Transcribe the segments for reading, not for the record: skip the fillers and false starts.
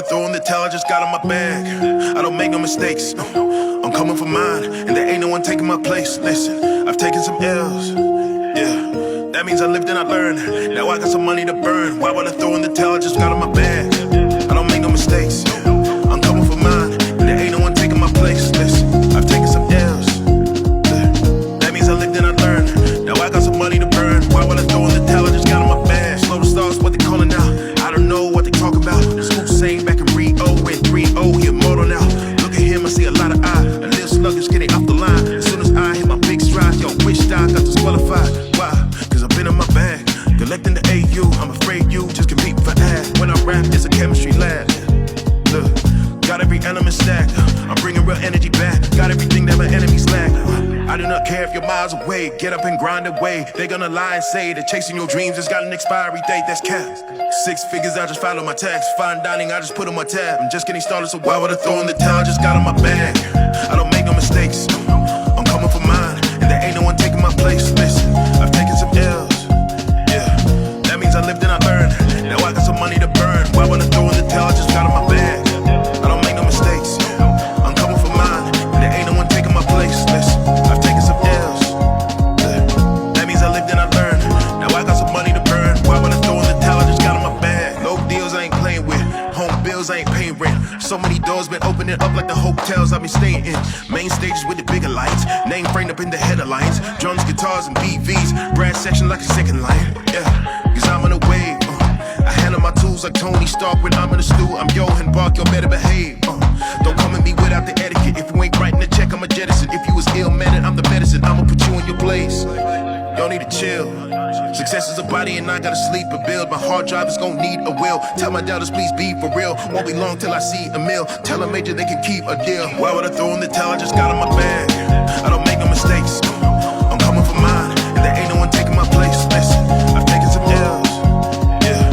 wanna throw in the towel, I just got on my bag. I don't make no mistakes, no. I'm coming for mine, and there ain't no one taking my place. Listen, I've taken some L's, yeah. That means I lived and I learned. Now I got some money to burn. Why would I throw in the towel, I just got on my bag. I don't make no mistakes, no. I'm coming for mine, and there ain't no one taking my place. Listen, I've taken some L's, yeah. That means I lived and I learned. Now I got some money to burn. Why would I throw in the towel, I just got on my bag. Slow the stars, what they calling out. I don't know what they talking about. Hussein back in Rio in 3-0, he immortal now. Look at him, I see a lot of eye. A little sluggish getting off the line. As soon as I hit my big stride, yo, wished I got disqualified. Why? Cause I've been in my bag, collecting the AU. I'm afraid you just compete for ad. When I rap, it's a chemistry lab. Look, got every element stacked. I'm bringing real energy back. Got everything that my enemies lack. I do not care if you're miles away. Get up and grind away. They gonna lie and say that chasing your dreams has got an expiry date. That's cap. 6 figures, I just follow my tax. Fine dining, I just put on my tab. I'm just getting started, so why would I throw in the towel? Just got on my bag. I don't make no mistakes. I'm coming for mine, and there ain't no one taking my place. Listen, I've taken some L's, yeah. That means I lived and I learned. Now I got some money to burn. Why would I throw in the towel? Just got on my bag. I don't make no mistakes. I'm coming for mine, and there ain't no one taking my place. Listen, I've taken some L's, yeah. That means I lived and I learned. Now I got some money to burn. Why would I throw in the towel? I just got on my bag. Low deals I ain't playing with. Home bills I ain't paying rent. So many doors been opening up like the hotels I've been staying in. Main stages with the bigger lights. Name framed up in the headlines. Drums, guitars, and BVs. Brass section like a second line. Yeah, cause I'm on the wave. I handle my tools like Tony Stark when I'm in the stew. I'm Johan Bark, you better behave. Don't come at me without the etiquette. If you ain't writing the check, I'ma jettison. If you was ill-mannered, I'm the medicine. I'ma put you in your place. Y'all need to chill. Success is a body and I gotta sleep and build. My hard drive is gon' need a will. Tell my doubters please be for real. Won't be long till I see a meal. Tell a major they can keep a deal. Why would I throw in the towel? I just got on my bag. I don't make no mistakes. I'm coming for mine, and there ain't no one taking my place. Listen, I've taken some L's, yeah.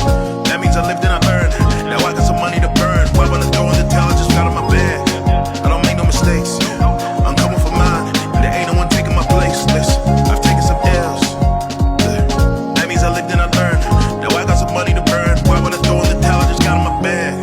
That means I lived and I learned. Now I got some money to burn. Why would I throw in the towel? I just got on my bag. I don't make no mistakes. I'm coming for mine, and there ain't no one taking my place. Listen, I've taken some L's, yeah. That means I lived and I learned. Now I got some money to burn. Why would I throw in the towel? I just got on my bag.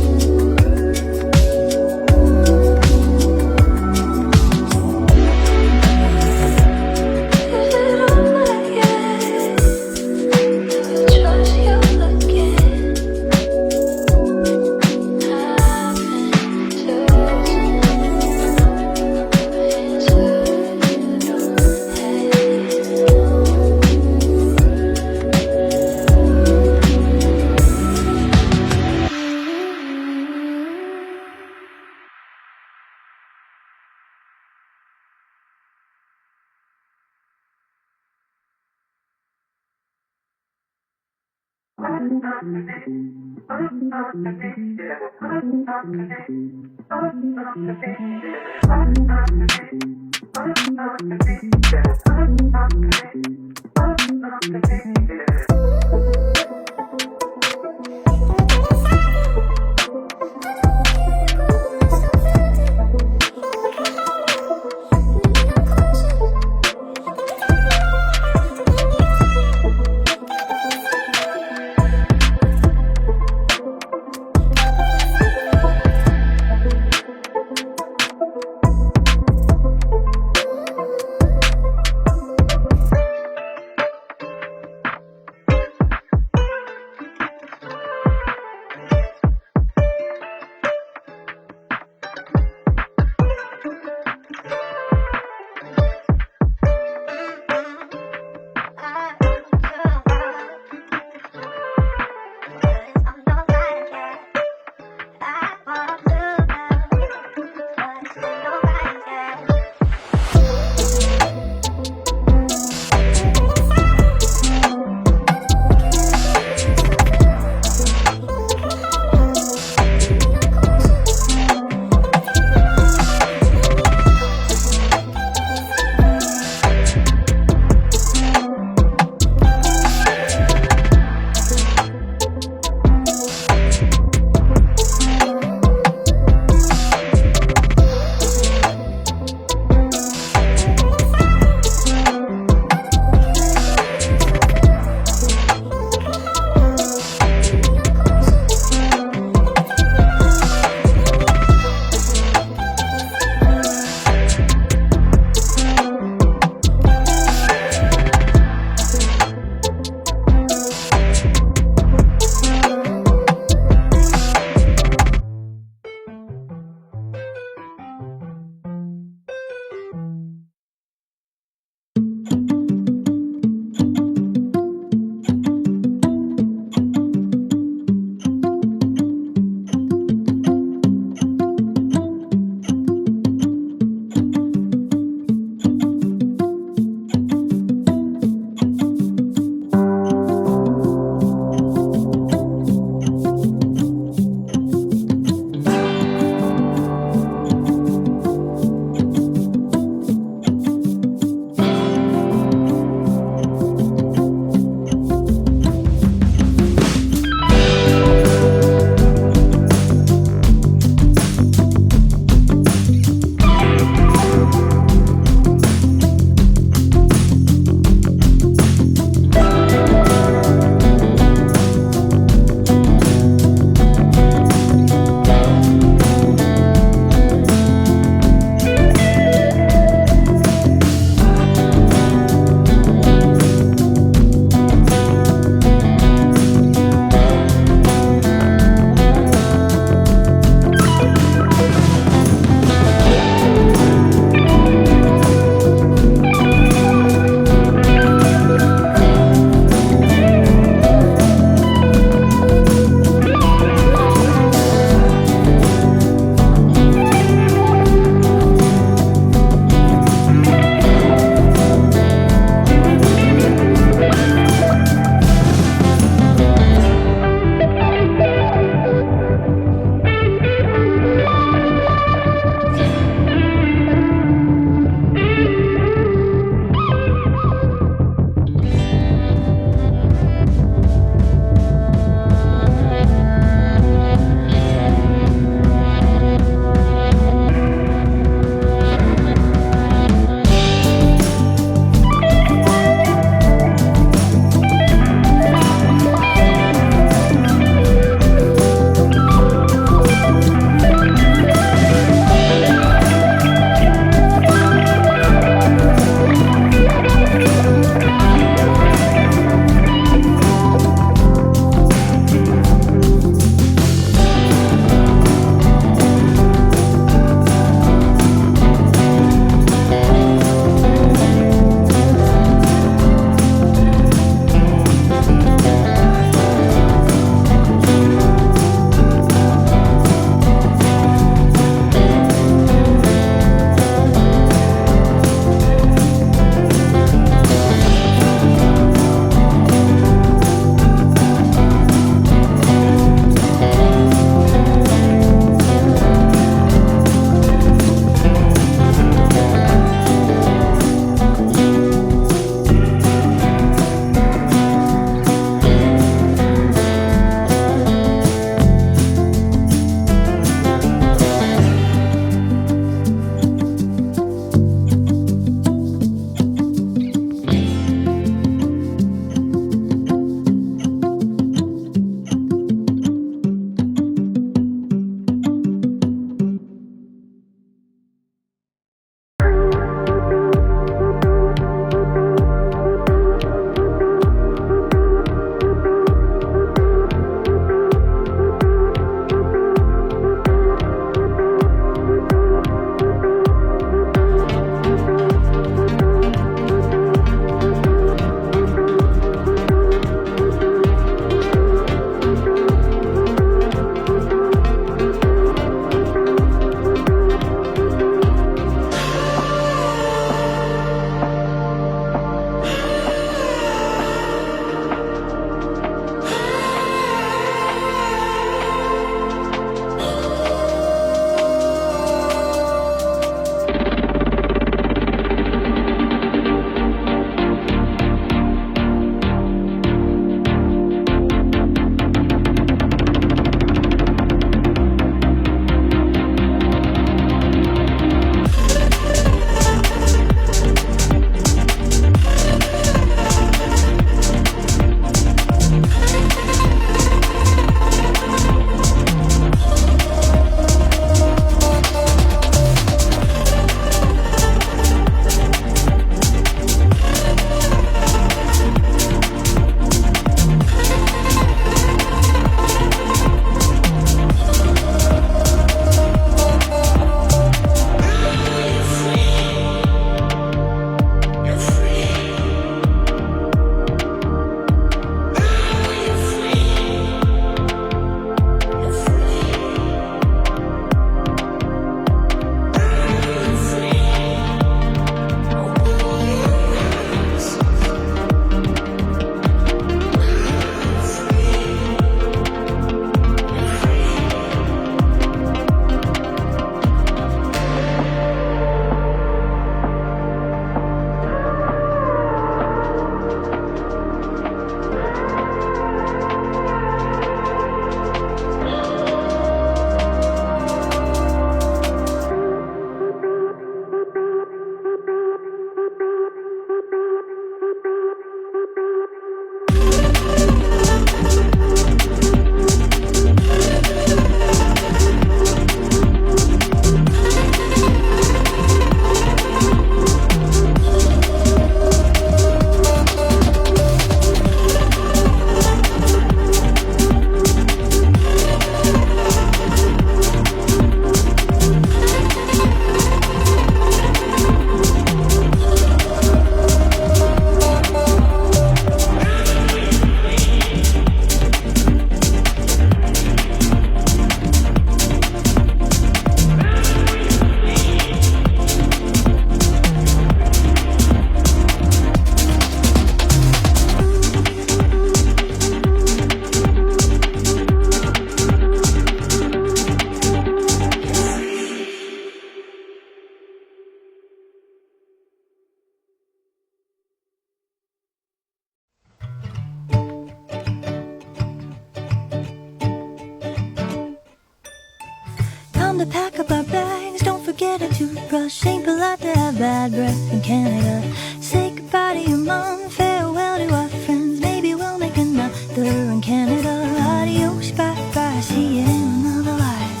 to pack up our bags. Don't forget a toothbrush. Ain't polite to have bad breath in Canada. Say goodbye to your mom, farewell to our friends. Maybe we'll make another in Canada. Adios, bye-bye, see you in another life.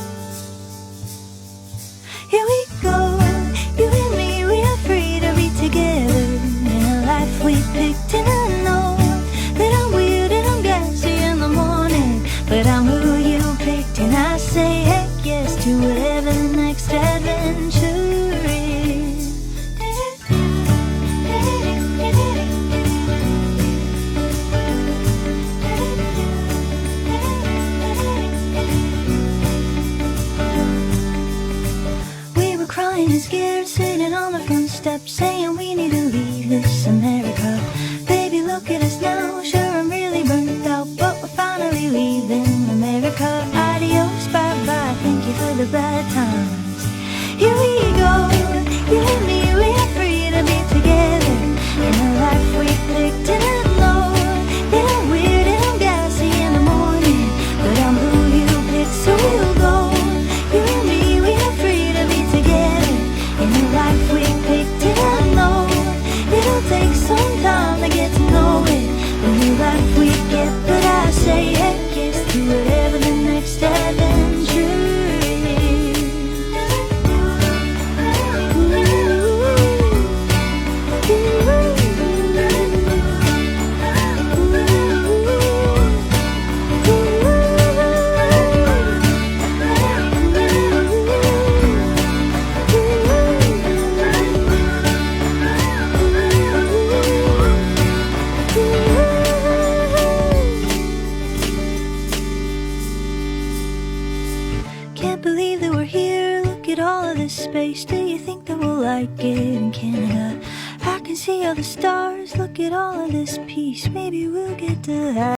Here we go, you and me, we are free to be together in a life we picked. And I know that I'm weird and I'm gassy in the morning, but I'm who you picked. And I say heck yes to whatever the next adventure is. We were crying and scared, sitting on the front steps, saying we need to leave this America. Baby, look at us now, sure I'm really burnt out, but we're finally leaving America. Adios, bye-bye, thank you for the bad times. Here we go, you and me, we are free to be together in a life we picked. And I know that I'm weird and I'm gassy in the morning, but I'm who you picked, so we'll go. You and me, we are free to be together in a life we picked. And I know it'll take some time to get to know it, the new life we get, but I say heck yes to whatever the next adventure is. Can't believe that we're here, look at all of this space. Do you think that we'll like it in Canada? I can see all the stars, look at all of this peace. Maybe we'll get to have